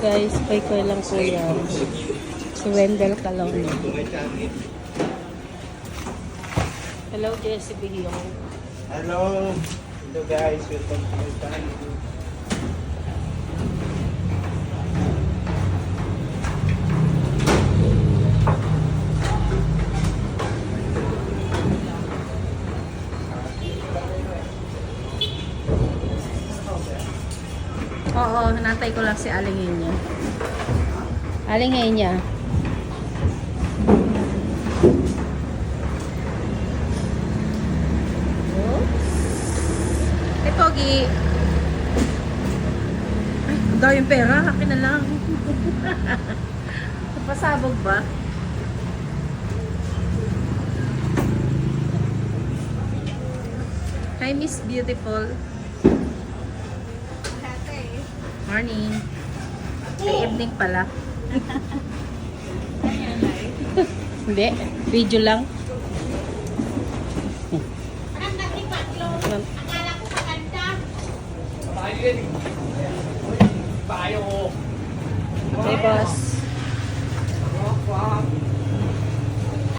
Guys, koy lang po yan. Si Wendell Calone. Hello, Jessie Bihiyong. Hello. Hello guys, welcome to my channel. Oo, natay ko lang si Aling niya. Aling niya. Pogi. Ay, daw yung pera. Akin na lang. Pasabog ba? Hi, Miss Beautiful. Morning. Good evening pala. Hindi. Video lang. Hey, boss.